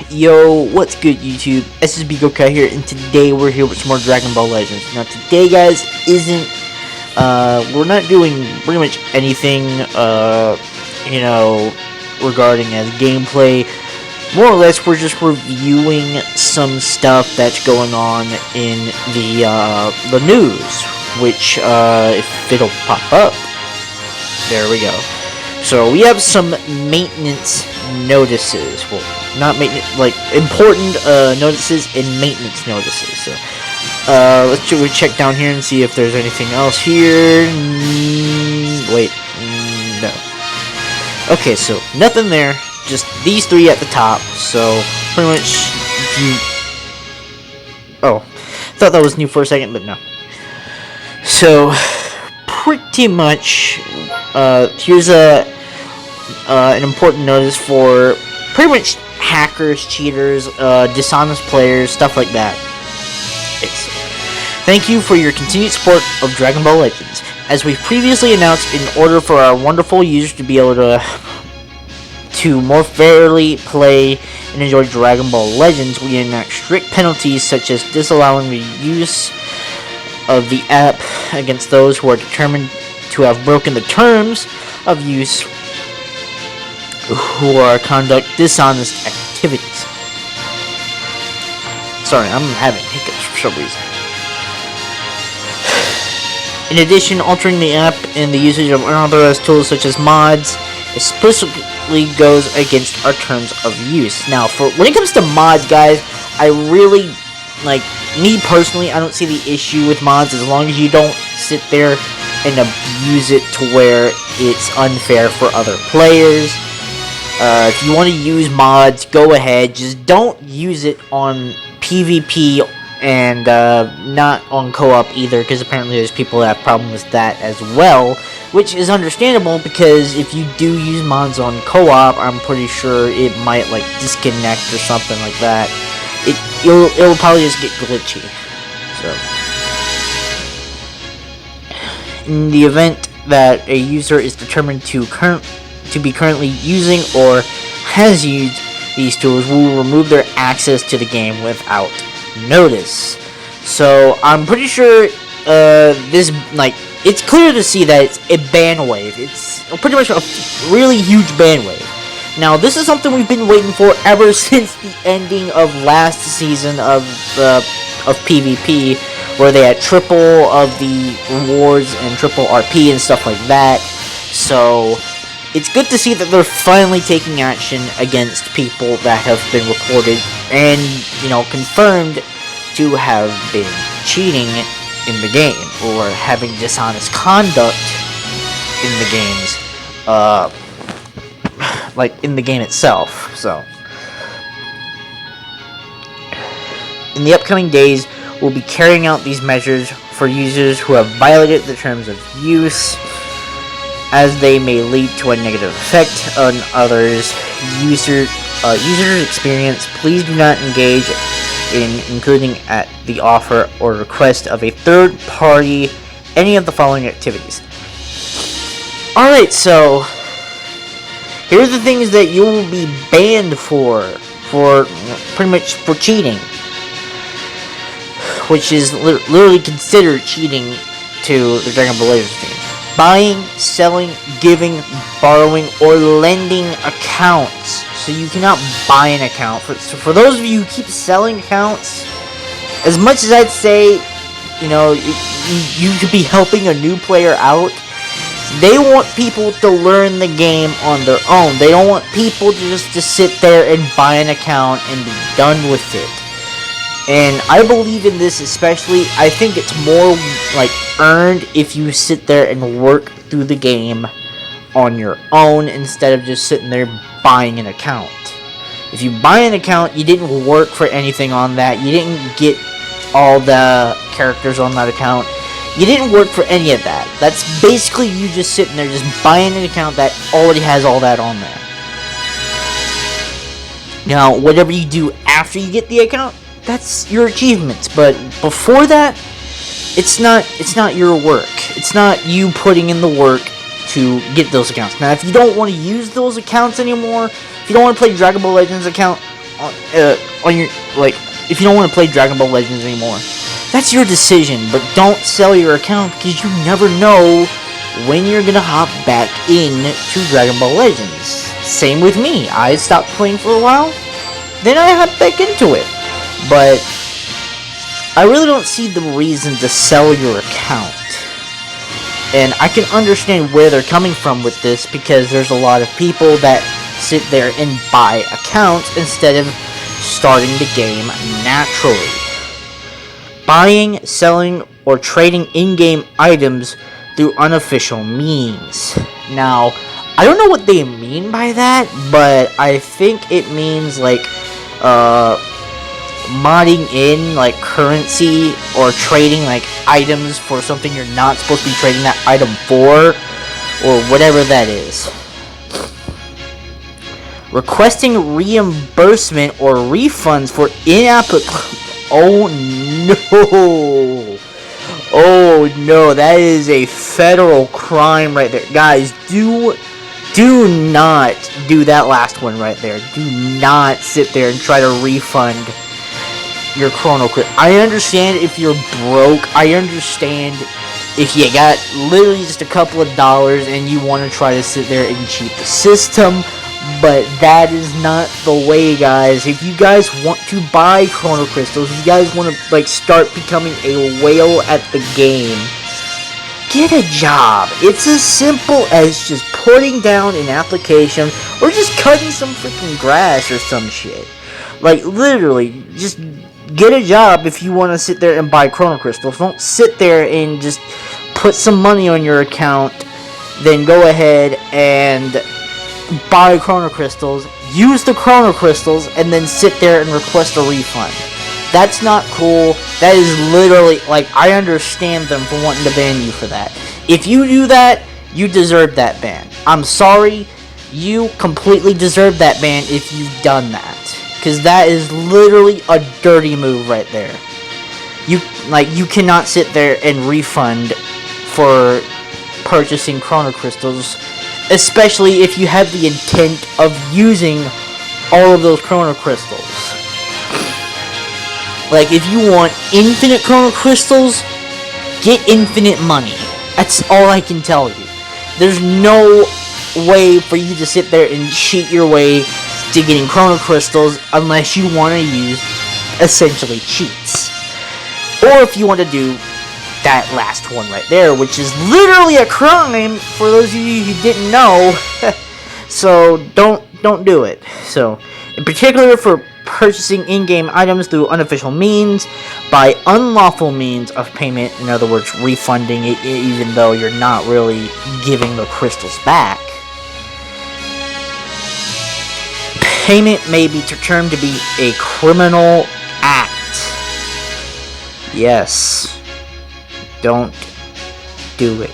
Yo, what's good YouTube? SSB Gokai here, and today we're here with some more Dragon Ball Legends. Now today, guys, we're not doing pretty much anything, regarding as gameplay. More or less, we're just reviewing some stuff that's going on in the news, which, if it'll pop up, there we go. So we have some maintenance notices. Well, not maintenance, like important notices and maintenance notices. So let's check down here and see if there's anything else here. Wait, no. Okay, so nothing there. Just these three at the top. So pretty much, thought that was new for a second, but no. So pretty much, here's an important notice for pretty much hackers, cheaters, dishonest players, stuff like that. Thank you for your continued support of Dragon Ball Legends. As we previously announced, in order for our wonderful users to be able to more fairly play and enjoy Dragon Ball Legends, we enact strict penalties such as disallowing the use of the app against those who are determined to have broken the terms of use, who are conduct dishonest activities. Sorry, I'm having hiccups for some reason. In addition, altering the app and the usage of unauthorized tools such as mods explicitly goes against our terms of use. Now, when it comes to mods, guys, I really, me personally, I don't see the issue with mods as long as you don't sit there and abuse it to where it's unfair for other players. If you want to use mods, go ahead. Just don't use it on PvP and not on co-op either, because apparently there's people that have problems with that as well, which is understandable because if you do use mods on co-op, I'm pretty sure it might disconnect or something like that. It'll probably just get glitchy. So, in the event that a user is determined to be currently using or has used these tools, we will remove their access to the game without notice. So I'm pretty sure it's clear to see that it's a BANWAVE. It's pretty much a really huge BANWAVE. Now, this is something we've been waiting for ever since the ending of last season of PvP, where they had triple of the rewards and triple RP and stuff like that. So it's good to see that they're finally taking action against people that have been reported and, confirmed to have been cheating in the game or having dishonest conduct in the games, in the game itself. So, in the upcoming days, we'll be carrying out these measures for users who have violated the terms of use, as they may lead to a negative effect on others' user experience. Please do not engage in including at the offer or request of a third party any of the following activities. Alright, so here are the things that you will be banned for pretty much for cheating, which is literally considered cheating to the Dragon Ball Legends team. Buying, selling, giving, borrowing, or lending accounts. So you cannot buy an account. For those of you who keep selling accounts, as much as I'd say, you could be helping a new player out, they want people to learn the game on their own. They don't want people to sit there and buy an account and be done with it. And I believe in this especially. I think it's more earned if you sit there and work through the game on your own instead of just sitting there buying an account. If you buy an account, you didn't work for anything on that. You didn't get all the characters on that account. You didn't work for any of that. That's basically you just sitting there just buying an account that already has all that on there. Now, whatever you do after you get the account, that's your achievements. But before that, it's not your work. It's not you putting in the work to get those accounts. Now, if you don't want to use those accounts anymore, if you don't want to play Dragon Ball Legends account on your, like, if you don't want to play Dragon Ball Legends anymore, that's your decision. But don't sell your account, because you never know when you're gonna hop back in to Dragon Ball Legends. Same with me. I stopped playing for a while, then I hopped back into it. But I really don't see the reason to sell your account. And I can understand where they're coming from with this, because there's a lot of people that sit there and buy accounts instead of starting the game naturally. Buying, selling, or trading in-game items through unofficial means. Now, I don't know what they mean by that, but I think it means like modding in like currency or trading like items for something you're not supposed to be trading that item for, or whatever that is. Requesting reimbursement or refunds for inapplicable. Oh no! Oh no! That is a federal crime right there, guys. Do not do that last one right there. Do not sit there and try to refund your Chrono Crystal. I understand if you're broke. I understand if you got literally just a couple of dollars and you want to try to sit there and cheat the system. But that is not the way, guys. If you guys want to buy Chrono Crystals, if you guys want to like start becoming a whale at the game, get a job. It's as simple as just putting down an application or just cutting some freaking grass or some shit. Like, literally, just get a job if you want to sit there and buy Chrono Crystals. Don't sit there and just put some money on your account, then go ahead and buy Chrono Crystals, use the Chrono Crystals, and then sit there and request a refund. That's not cool. That is literally, like, I understand them for wanting to ban you for that. If you do that, you deserve that ban. I'm sorry, you completely deserve that ban if you've done that. Because that is literally a dirty move right there. You cannot sit there and refund for purchasing Chrono Crystals, especially if you have the intent of using all of those Chrono Crystals. Like, if you want infinite Chrono Crystals, get infinite money. That's all I can tell you. There's no way for you to sit there and cheat your way to getting Chrono Crystals unless you want to use, essentially, cheats. Or if you want to do that last one right there, which is literally a crime for those of you who didn't know. So don't do it. So, in particular, for purchasing in-game items through unofficial means, by unlawful means of payment, in other words, refunding it even though you're not really giving the crystals back, payment may be termed to be a criminal act. Yes. Don't do it.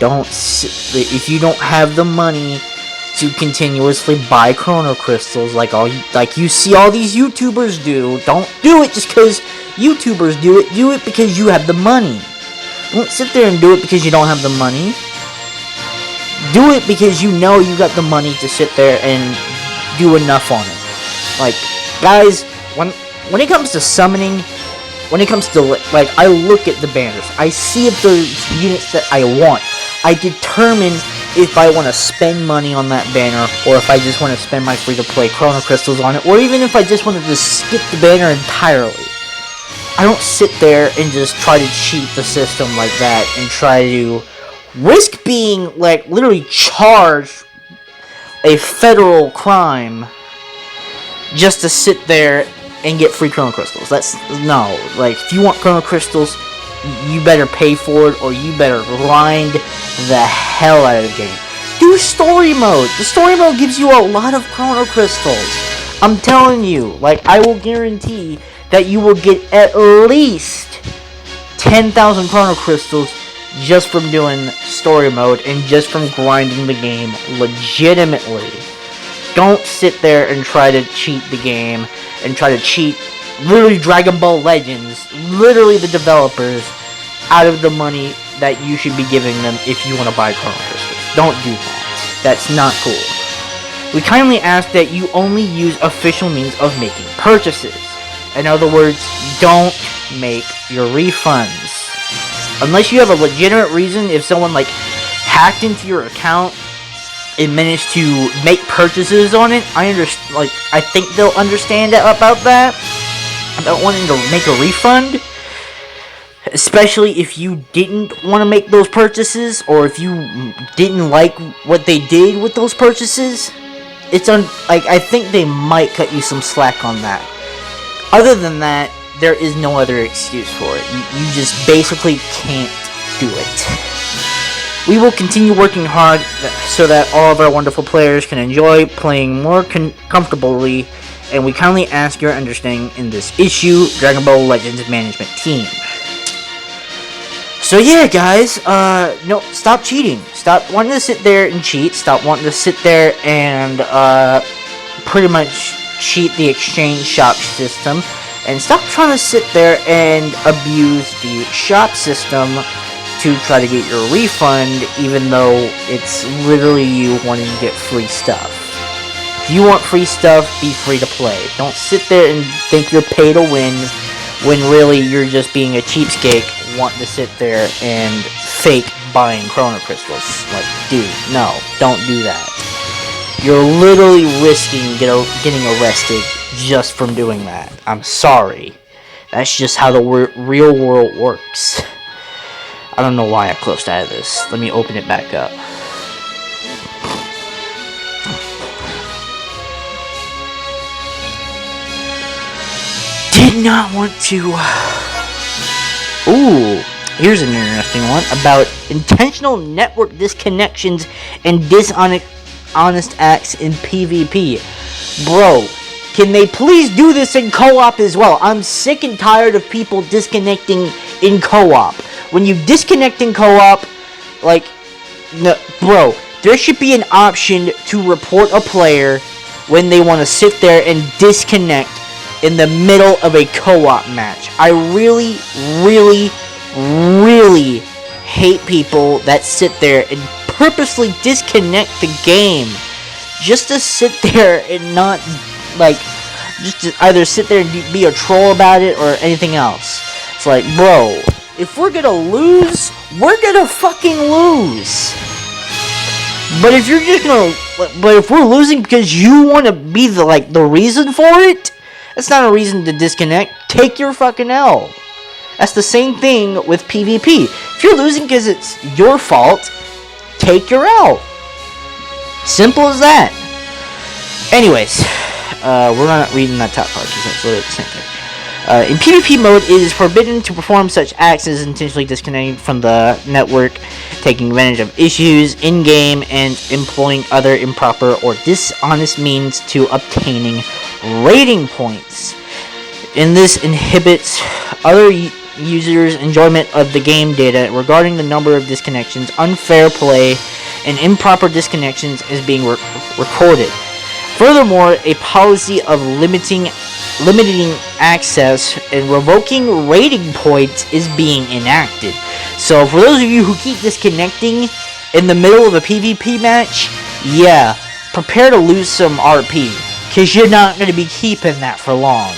If you don't have the money to continuously buy Chrono Crystals like you see all these YouTubers do, don't do it just because YouTubers do it. Do it because you have the money. Don't sit there and do it because you don't have the money. Do it because you know you got the money to sit there and do enough on it. Like, guys, when it comes to summoning, when it comes to, like, I look at the banners. I see if there's units that I want. I determine if I want to spend money on that banner, or if I just want to spend my free-to-play Chrono Crystals on it, or even if I just want to just skip the banner entirely. I don't sit there and just try to cheat the system like that and try to risk being, like, literally charged a federal crime just to sit there and get free Chrono Crystals. No. Like, if you want Chrono Crystals, you better pay for it, or you better grind the hell out of the game. Do story mode. The story mode gives you a lot of Chrono Crystals. I'm telling you, like, I will guarantee that you will get at least 10,000 Chrono Crystals just from doing story mode and just from grinding the game legitimately. Don't sit there and try to cheat the game and try to cheat literally Dragon Ball Legends, literally the developers, out of the money that you should be giving them if you want to buy Chrono Crystals. Don't do that. That's not cool. We kindly ask that you only use official means of making purchases. In other words, don't make your refunds. Unless you have a legitimate reason, if someone like hacked into your account and managed to make purchases on it, I think they'll understand about that. About wanting to make a refund. Especially if you didn't want to make those purchases, or if you didn't like what they did with those purchases. I think they might cut you some slack on that. Other than that, there is no other excuse for it. You just basically can't do it. We will continue working hard so that all of our wonderful players can enjoy playing more comfortably, and we kindly ask your understanding in this issue, Dragon Ball Legends Management Team. So yeah, guys, no, stop cheating. Stop wanting to sit there and cheat. Stop wanting to sit there and, pretty much cheat the exchange shop system. And stop trying to sit there and abuse the shop system to try to get your refund, even though it's literally you wanting to get free stuff. If you want free stuff, be free to play. Don't sit there and think you're pay to win, when really you're just being a cheapskate wanting to sit there and fake buying Chrono Crystals. Like, dude, no, don't do that. You're literally risking getting arrested just from doing that. I'm sorry. That's just how the real world works. I don't know why I closed out of this. Let me open it back up. Did not want to... Ooh, here's an interesting one about intentional network disconnections and dishonest acts in PvP. Bro, can they please do this in co-op as well? I'm sick and tired of people disconnecting in co-op. When you disconnect in co-op, like, no, bro, there should be an option to report a player when they want to sit there and disconnect in the middle of a co-op match. I really, really, really hate people that sit there and purposely disconnect the game just to sit there and not, like, just to either sit there and be a troll about it or anything else. It's like, bro, if we're gonna lose, we're gonna fucking lose. But if you're just gonna, but if we're losing because you want to be the reason for it, that's not a reason to disconnect. Take your fucking L. That's the same thing with PvP. If you're losing because it's your fault, take your L. Simple as that. Anyways, we're not reading that top part because that's literally the same thing. In PvP mode, it is forbidden to perform such acts as intentionally disconnecting from the network, taking advantage of issues in-game, and employing other improper or dishonest means to obtaining rating points. And this inhibits other users' enjoyment of the game data regarding the number of disconnections, unfair play, and improper disconnections is being recorded. Furthermore, a policy of limiting access and revoking rating points is being enacted. So for those of you who keep disconnecting in the middle of a PvP match, yeah, prepare to lose some RP, because you're not going to be keeping that for long.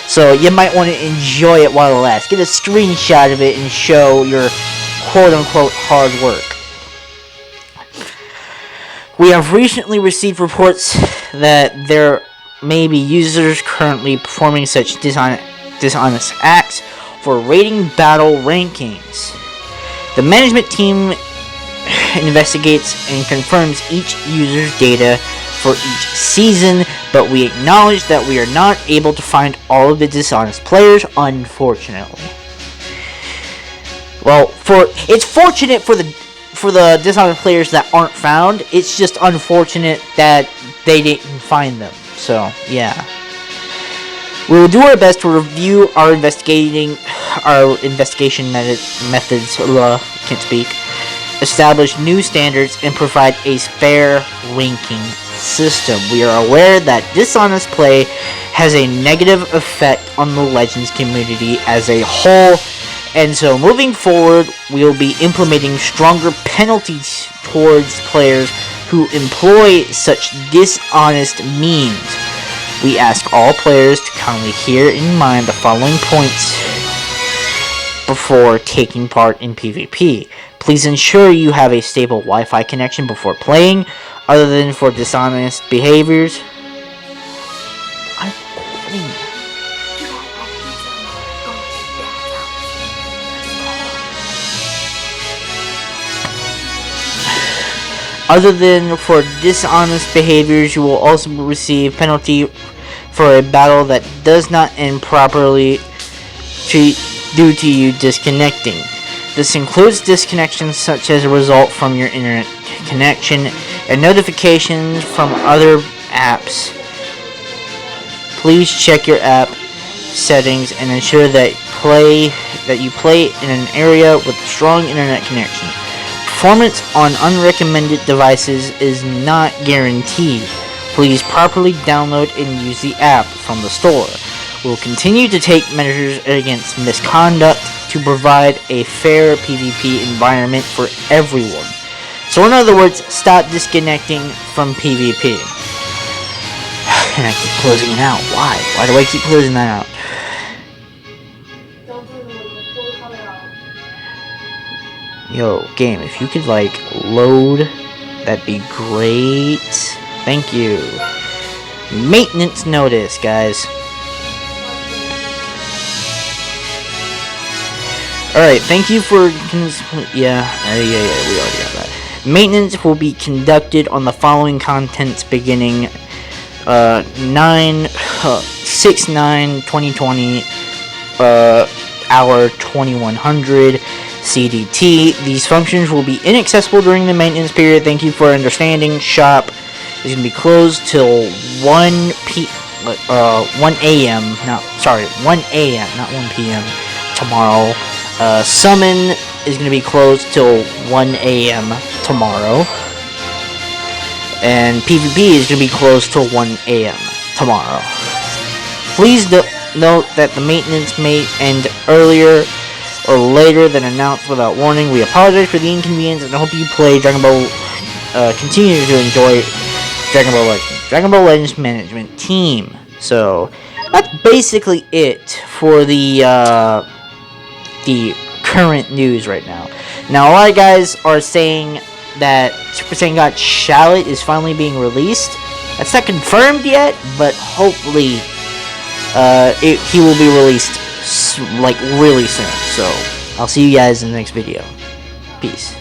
So you might want to enjoy it while it lasts. Get a screenshot of it and show your quote-unquote hard work. We have recently received reports that there may be users currently performing such dishonest acts for rating battle rankings. The management team investigates and confirms each user's data for each season, but we acknowledge that we are not able to find all of the dishonest players, unfortunately. Well, it's fortunate for the dishonest players that aren't found. It's just unfortunate that they didn't find them. So, yeah. We will do our best to review our investigation methods, can't speak, establish new standards, and provide a fair ranking system. We are aware that dishonest play has a negative effect on the Legends community as a whole, and so moving forward, we will be implementing stronger penalties towards players who employ such dishonest means. We ask all players to kindly bear in mind the following points before taking part in PvP. Please ensure you have a stable Wi-Fi connection before playing, other than for dishonest behaviors. Other than for dishonest behaviors, you will also receive penalty for a battle that does not end properly due to you disconnecting. This includes disconnections such as a result from your internet connection and notifications from other apps. Please check your app settings and ensure that you play in an area with strong internet connection. Performance on unrecommended devices is not guaranteed. Please properly download and use the app from the store. We'll continue to take measures against misconduct to provide a fair PvP environment for everyone. So in other words, stop disconnecting from PvP. And I keep closing it out. Why? Why do I keep closing that out? Yo, game, if you could, like, load, that'd be great. Thank you. Maintenance notice, guys. Alright, thank you for... Yeah, we already got that. Maintenance will be conducted on the following contents beginning 6/9/2020, hour 2100 CDT. These functions will be inaccessible during the maintenance period. Thank you for understanding. Shop is going to be closed till 1 a.m. not 1 p.m. tomorrow. Summon is going to be closed till 1 a.m. tomorrow. And PvP is going to be closed till 1 a.m. tomorrow. Please note that the maintenance may end earlier or later than announced without warning. We apologize for the inconvenience and I hope you play Dragon Ball, continue to enjoy Dragon Ball Legends. Dragon Ball Legends management team. So, that's basically it for the current news right now. Now, a lot of guys are saying that Super Saiyan God Shallot is finally being released. That's not confirmed yet, but hopefully he will be released like really soon. So I'll see you guys in the next video. Peace.